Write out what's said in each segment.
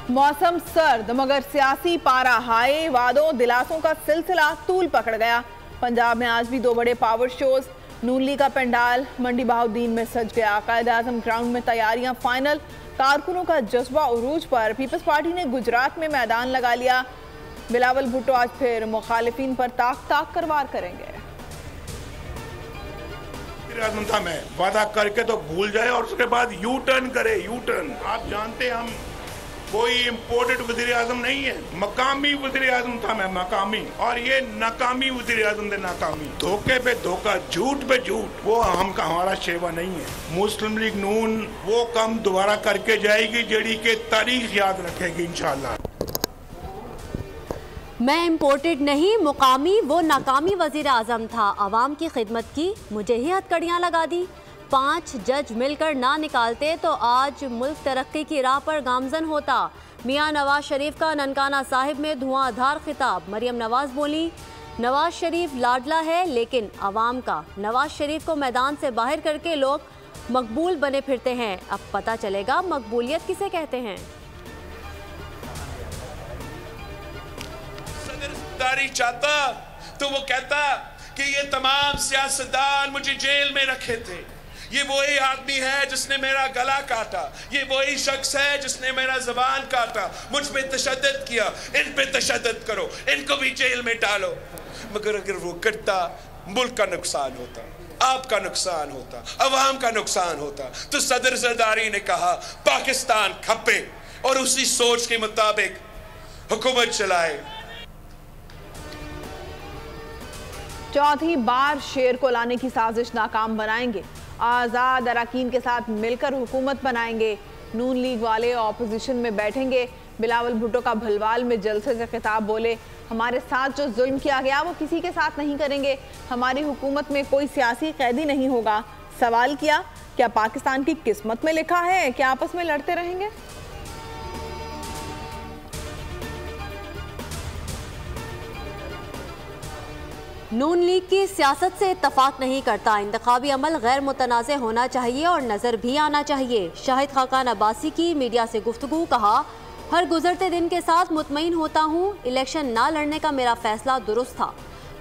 मौसम सर्द मगर सियासी पारा हाई, वादों दिलासों का सिलसिला तूल पकड़ गया। पंजाब में आज भी दो बड़े पावर शोज, नून लीग का पंडाल मंडी बहाउद्दीन में सज गया। कायद-ए-आज़म ग्राउंड में तैयारियां फाइनल, कारकुनों का जज्बा उरूज पर। पीपल्स पार्टी ने गुजरात में मैदान लगा लिया। बिलावल भुट्टो आज फिर मुखालिफिन पर ताक ताक कर वार करेंगे। था मैं वादा करके तो भूल जाए और उसके बाद यू टर्न करे। यू टर्न आप जानते हैं, हम कोई इम्पोर्टेड वज़ीर आज़म नहीं है, मकामी वज़ीर आज़म था मैं, मकामी। और ये नाकामी वज़ीर आज़म थे, नाकामी। धोखे पे धोखा, झूठ पे झूठ, वो हमारा शेवा नहीं है। मुस्लिम लीग नून वो काम दोबारा करके जाएगी जेडी के तारीख याद रखेगी इंशाल्लाह। मैं इम्पोर्टेड नहीं, मुकामी, वो नाकामी वज़ीर आज़म था। आवाम की खिदमत की, मुझे ही हथकड़ियाँ लगा दी। 5 जज मिलकर ना निकालते तो आज मुल्क तरक्की की राह पर गामजन होता। मियाँ नवाज शरीफ का ननकाना साहिब में धुआंधार खिताब। मरियम नवाज बोली, नवाज शरीफ लाडला है लेकिन आवाम का। नवाज शरीफ को मैदान से बाहर करके लोग मकबूल बने फिरते हैं। अब पता चलेगा मकबूलियत किसे कहते हैं। सदरदारी चाहता तो वो कहता कि ये तमाम सियासतदान मुझे जेल में रखे थे। ये वही आदमी है जिसने मेरा गला काटा, ये वही शख्स है जिसने मेरा ज़बान काटा, मुझ पे तशद्दुद किया। इन पे तशद्दुद करो, इनको भी जेल में डालो। मगर अगर वो करता, मुल्क का नुकसान होता, आपका नुकसान होता, अवाम का नुकसान होता। तो सदर जरदारी ने कहा पाकिस्तान खपे और उसी सोच के मुताबिक हुकूमत चलाए। चौथी बार शेर को लाने की साजिश नाकाम बनाएंगे। आज़ाद अरकान के साथ मिलकर हुकूमत बनाएंगे। नून लीग वाले ऑपोजिशन में बैठेंगे। बिलावल भुट्टो का भलवाल में जलसे से खिताब बोले, हमारे साथ जो जुल्म किया गया वो किसी के साथ नहीं करेंगे। हमारी हुकूमत में कोई सियासी कैदी नहीं होगा। सवाल किया, क्या पाकिस्तान की किस्मत में लिखा है कि आपस में लड़ते रहेंगे? नून लीग की सियासत से इत्तफाक नहीं करता। इंतखाबी अमल गैर मुतनाज़ होना चाहिए और नज़र भी आना चाहिए। शाहिद खाकान अब्बासी की मीडिया से गुफ्तगू, कहा, हर गुजरते दिन के साथ मुतमईन होता हूँ। इलेक्शन ना लड़ने का मेरा फैसला दुरुस्त था।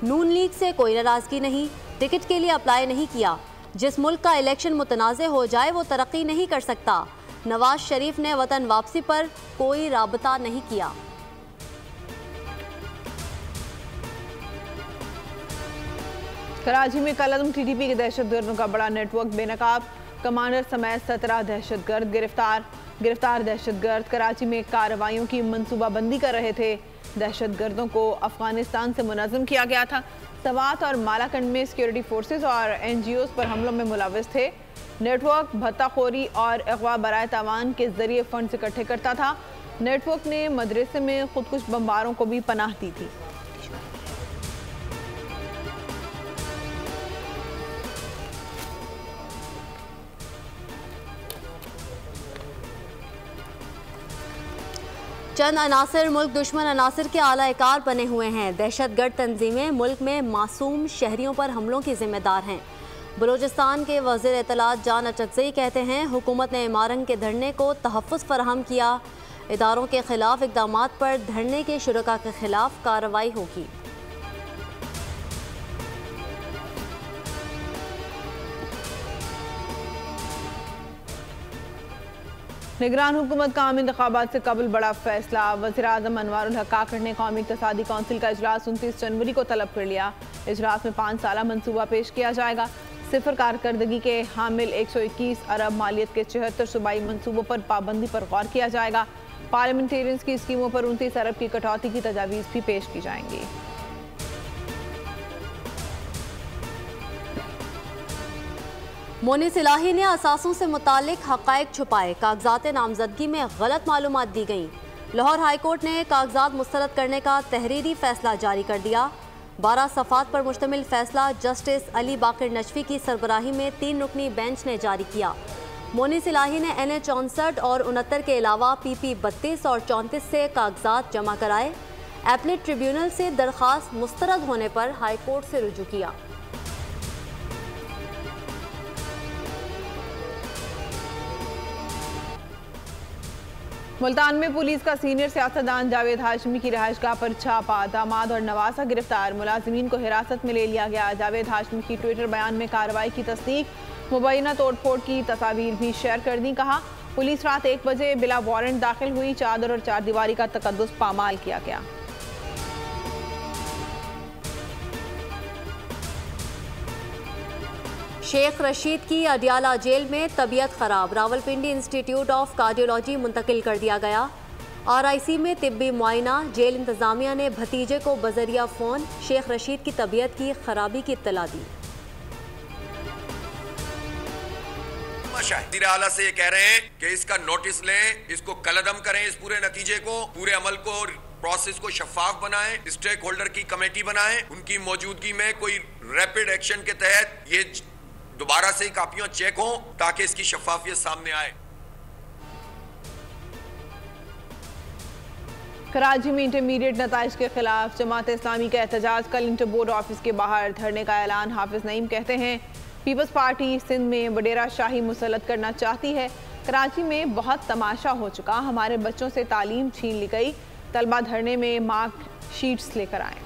नून लीग से कोई नाराज़गी नहीं, टिकट के लिए अप्लाई नहीं किया। जिस मुल्क का इलेक्शन मुतनाज़ हो जाए वो तरक्की नहीं कर सकता। नवाज शरीफ ने वतन वापसी पर कोई राबता नहीं किया। कराची में कलअदम टीटीपी के दहशतगर्दों का बड़ा नेटवर्क बेनकाब। कमांडर समेत 17 दहशतगर्द गिरफ्तार दहशतगर्द कराची में कार्रवाइयों की मंसूबाबंदी कर रहे थे। दहशतगर्दों को अफगानिस्तान से मुनज़्ज़म किया गया था। सवात और मालाकंड में सिक्योरिटी फोर्सेज और NGOs पर हमलों में मुलविस थे। नेटवर्क भत्ताखोरी और अगवा बराए तावान के जरिए फंड इकट्ठे करता था। नेटवर्क ने मदरसे में खुदकुश बमबारों को भी पनाह दी थी। चंद अनासर मुल्क दुश्मन अनासर के आला-ए-कार बने हुए हैं। दहशतगर्द तंजीमें मुल्क में मासूम शहरियों पर हमलों की जिम्मेदार हैं। बलूचिस्तान के वज़ीर इत्तलात जान अचकज़ई कहते हैं, हुकूमत ने इमारंग के धरने को तहफ़्फ़ुज़ फराहम किया। इदारों के खिलाफ इक़दामात पर धरने के शुरका के खिलाफ कार्रवाई होगी। निगरान हुकूमत का आम इंतखाबात से कबल बड़ा फैसला। वज़ीर आज़म अनवारुल हक काकड़ ने कौमी इक़्तिसादी कौंसिल का इजलास 29 जनवरी को तलब कर लिया। इजलास में 5 साला मनसूबा पेश किया जाएगा। सिफर कारकर्दगी के हामिल 121 अरब मालियत के 74 सूबाई मनसूबों पर पाबंदी पर गौर किया जाएगा। पार्लियामेंटेरियंस की स्कीमों पर 29 अरब की कटौती की तजावीज़ भी पेश की जाएंगी। मोनिस इलाही ने असासों से मुतालिक हक़ाइक़ छुपाए। कागजात नामजदगी में गलत मालूमात दी गईं। लाहौर हाई कोर्ट ने कागजात मुस्तरद करने का तहरीरी फैसला जारी कर दिया। 12 सफ़ात पर मुश्तमिल फैसला जस्टिस अली बाकिर नजफी की सरबराही में 3 रुकनी बेंच ने जारी किया। मोनिस इलाही ने NA 64 और 69 के अलावा PP 32 और 34 से कागजात जमा कराए। एपलेट ट्रिब्यूनल से दरख्वास्त मुस्तरद होने पर हाई कोर्ट से रुजू किया। मुल्तान में पुलिस का सीनियर सियासतदान जावेद हाशमी की रिहाइशगाह पर छापा, दामाद और नवासा गिरफ्तार, मुलाजिमीन को हिरासत में ले लिया गया। जावेद हाशमी की ट्विटर बयान में कार्रवाई की तस्दीक, मुबैना तोड़फोड़ की तस्वीर भी शेयर कर दी। कहा पुलिस रात 1 बजे बिला वारंट दाखिल हुई, चादर और चारदीवारी का तकद्दुस पामाल किया गया। शेख रशीद की अडियाला जेल में तबीयत खराब, रावलपिंडी इंस्टीट्यूट ऑफ कार्डियोलॉजी मुंतकिल कर दिया गया। RIC में तिब्बी मुआयना, जेल इंतजामिया ने भतीजे को बजरिया फ़ोन शेख रशीद की तबीयत की खराबी की इत्तला दी। वज़ीर आला से ये कह रहे हैं कि इसका नोटिस लें, इसको कलअदम करें, इस पूरे नतीजे को, पूरे अमल को, प्रोसेस को शफाफ बनाएं, स्टेक होल्डर की कमेटी बनाएं, उनकी मौजूदगी में कोई रैपिड एक्शन के तहत ये दोबारा से कापियां चेक हों ताकि इसकी शफाफियत सामने आए। कराची में इंटरमीडिएट नताइज के खिलाफ जमात इस्लामी का एहतजाज, कल इंटर बोर्ड ऑफिस के बाहर धरने का ऐलान। हाफिज नईम कहते हैं पीपल्स पार्टी सिंध में वडेरा शाही मुसल्लत करना चाहती है। कराची में बहुत तमाशा हो चुका, हमारे बच्चों से तालीम छीन ली गई, तलबा धरने में मार्क शीट्स लेकर आए।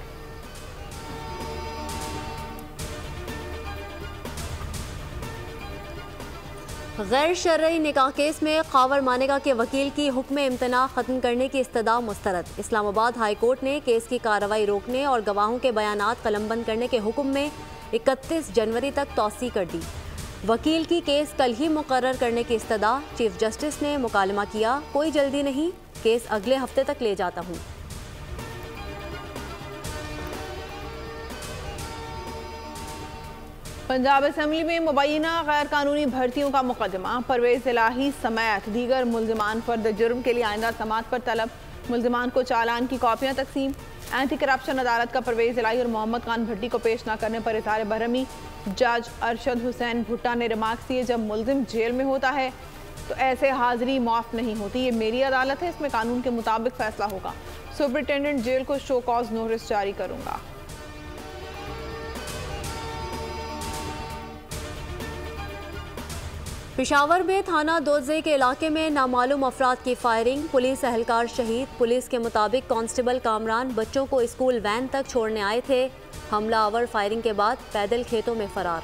गैर शरई निकाह केस में खावर मानेगा के वकील की हुक्म इम्तना ख़त्म करने की इस्तदा मुस्तरद। इस्लामाबाद हाई कोर्ट ने केस की कार्रवाई रोकने और गवाहों के बयानात कलमबंद करने के हुक्म में 31 जनवरी तक तौसी कर दी। वकील की केस कल ही मुकर्रर करने की इस्तदा। चीफ जस्टिस ने मुकालमा किया, कोई जल्दी नहीं, केस अगले हफ्ते तक ले जाता हूँ। पंजाब असम्बली में मुबैना गैर कानूनी भर्तियों का मुकदमा, परवेज इलाही समेत दीगर मुल्जिमान फर्द जुर्म के लिए आइंदा समात पर तलब, मुल्जिमान को चालान की कॉपियां तकसीम। एंटी करप्शन अदालत का परवेज इलाही और मोहम्मद खान भट्टी को पेश न करने पर इज़हार बरहमी। जज अरशद हुसैन भुट्टा ने रिमार्क्स दिए, जब मुल्जिम जेल में होता है तो ऐसे हाजिरी माफ़ नहीं होती, ये मेरी अदालत है, इसमें कानून के मुताबिक फैसला होगा। सुपरिटेंडेंट जेल को शो कॉज नोटिस जारी करूँगा। पेशावर में थाना दोजे के इलाके में नामालूम अफराद की फायरिंग, पुलिस एहलकार शहीद। पुलिस के मुताबिक कांस्टेबल कामरान बच्चों को स्कूल वैन तक छोड़ने आए थे। हमला आवर फायरिंग के बाद पैदल खेतों में फरार।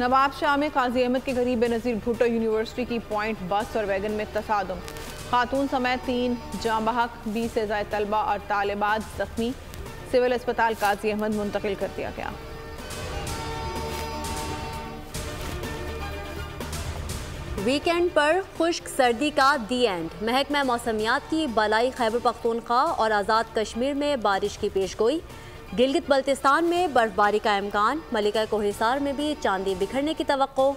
नवाब शाह में काजी अहमद के करीब बेनज़ीर भुट्टो यूनिवर्सिटी की पॉइंट बस और वैगन में तसादुम, खातून समेत 3 जाँ बहक, 20 से ज़ायद तलबा और तालिबात जख्मी। सिविल अस्पताल काजी अहमद मुंतकिल कर दिया गया। वीकेंड पर खुश्क सर्दी का दी एंड, महकमा मौसमियात की बालाई खैबर पख्तूनख्वा और आज़ाद कश्मीर में बारिश की पेशगोई। गिलगित बल्तिस्तान में बर्फबारी का इम्कान, मलिका कोहिसार में भी चांदी बिखरने की तवक्को।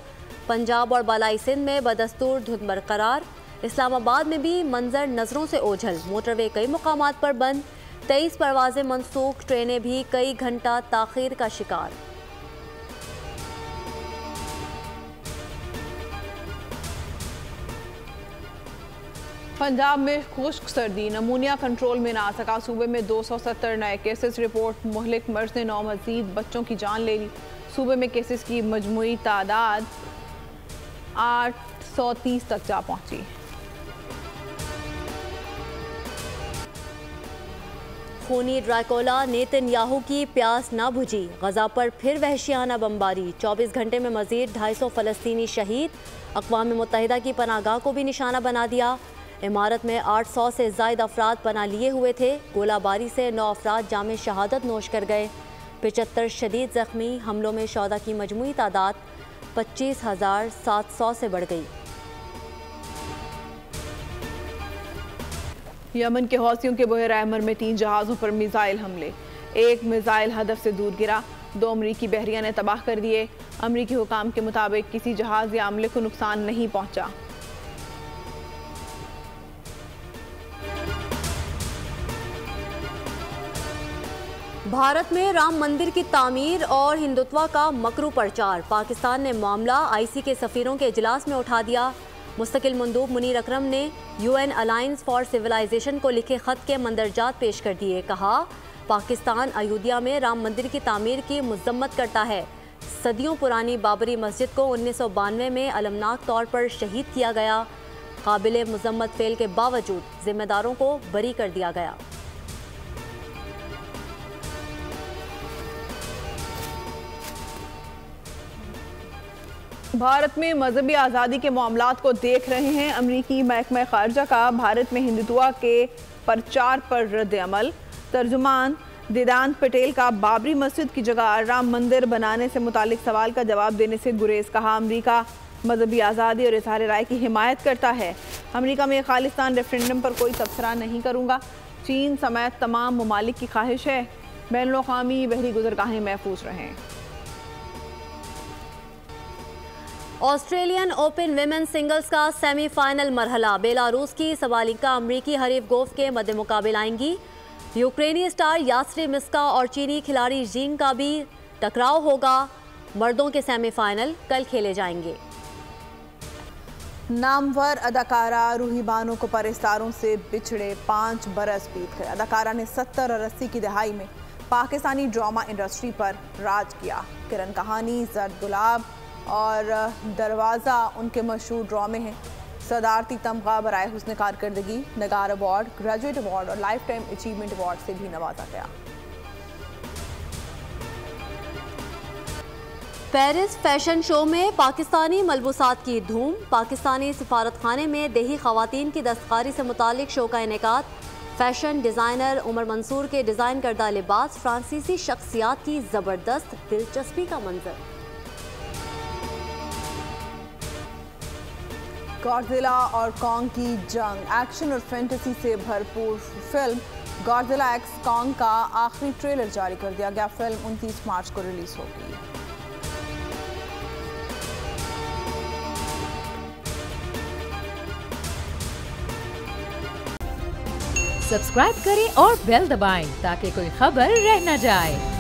पंजाब और बालाई सिंध में बदस्तूर धुंध बरकरार। इस्लामाबाद में भी मंजर नज़रों से ओझल, मोटरवे कई मुकामात पर बंद। 23 परवाज़ें मनसूख, ट्रेनें भी कई घंटा ताख़ीर का शिकार। पंजाब में खुश्क सर्दी, नमूनिया कंट्रोल में ना आ सका, सूबे में 270 नए केसेस रिपोर्ट। मुहलिक मर्ज ने 9 मजीद बच्चों की जान ले ली। सूबे में केसेस की मजमूई तादाद 830 तक जा पहुंची। खूनी ड्रैकुला, नेतन्याहू की प्यास ना बुझी, गजा पर फिर वहशियाना बमबारी। 24 घंटे में मजीद 250 फ़लस्तीनी शहीद। अक़वाम मुत्तहिदा की पनाहगाह को भी निशाना बना दिया। इमारत में 800 से ज़ायद अफराद पनाह लिए हुए थे। गोलाबारी से 9 अफराद जामे शहादत नोश कर गए। 75 शदीद ज़ख्मी। हमलों में शौदा की मजमूई तादाद 25,700 से बढ़ गई। यमन के हौसियों के बहर अहमर में 3 जहाज़ों पर मिसाइल हमले, एक मिसाइल हदफ से दूर गिरा, 2 अमरीकी बहरिया ने तबाह कर दिए। अमरीकी हुकाम के मुताबिक किसी जहाज़ या अमले को नुकसान नहीं पहुंचा। भारत में राम मंदिर की तामीर और हिंदुत्व का मकरू प्रचार, पाकिस्तान ने मामला IC के सफ़ीरों के इजलास में उठा दिया। मुस्तकिल मंदूब मुनीर अकरम ने UN अलायंस फॉर सिविलाइजेशन को लिखे ख़त के मंदरजात पेश कर दिए। कहा पाकिस्तान अयोध्या में राम मंदिर की तामीर की मजम्मत करता है। सदियों पुरानी बाबरी मस्जिद को 1992 में अलमनाक तौर पर शहीद किया गया। काबिल मजम्मत फेल के बावजूद जिम्मेदारों को बरी कर दिया गया। भारत में मजहबी आज़ादी के मामलात को देख रहे हैं अमरीकी महकमा खारजा का भारत में हिंदुत्व के प्रचार पर रद्द अमल। तर्जुमान दिदांत पटेल का बाबरी मस्जिद की जगह राम मंदिर बनाने से मुतालिक सवाल का जवाब देने से गुरेज। कहा, अमरीका मजहबी आज़ादी और इज़हार राय की हिमायत करता है। अमरीका में खालिस्तान रेफरेंडम पर कोई तबसरा नहीं करूँगा। चीन समेत तमाम ममालिक की ख्वाहिश है बैनुल-अक़वामी बहरी गुज़रगाहें महफूज रहें। ऑस्ट्रेलियन ओपन विमेन सिंगल्स का सेमीफाइनल मरहला। बेलारूस की सबालिका अमरीकी हरीफ गोफ के मद्दे मुकाबिल आएंगी। यूक्रेनी स्टार यास्त्रेमिस्का और चीनी खिलाड़ी जीन का भी टकराव होगा। मर्दों के सेमीफाइनल कल खेले जाएंगे। नामवर अदाकारा रूही बानो को परस्तारों से बिछड़े 5 बरस बीत गए। अदाकारा ने 70 और 80 की दहाई में पाकिस्तानी ड्रामा इंडस्ट्री पर राज किया। किरण कहानी, जर्द गुलाब और दरवाज़ा उनके मशहूर ड्रामे हैं। सदारती तमगा बराए हुस्न कारकर्दगी, नगार अवार्ड, ग्रेजुएट अवार्ड और लाइफ टाइम अचीवमेंट अवार्ड से भी नवाजा गया। पेरिस फैशन शो में पाकिस्तानी मलबूसात की धूम। पाकिस्तानी सिफारत खाने में देही खवातीन की दस्तकारी से मुतालिक शो का इनेकाद। फैशन डिज़ाइनर उमर मंसूर के डिज़ाइन करदा लिबास, फ्रांसीसी शख्सियात की ज़बरदस्त दिलचस्पी का मंजर। गॉडजिला और कॉन्ग की जंग, एक्शन और फैंटेसी से भरपूर फिल्म गॉडजिला एक्स कॉन्ग का आखिरी ट्रेलर जारी कर दिया गया। फिल्म 29 मार्च को रिलीज होगी। सब्सक्राइब करें और बेल दबाएं ताकि कोई खबर रह न जाए।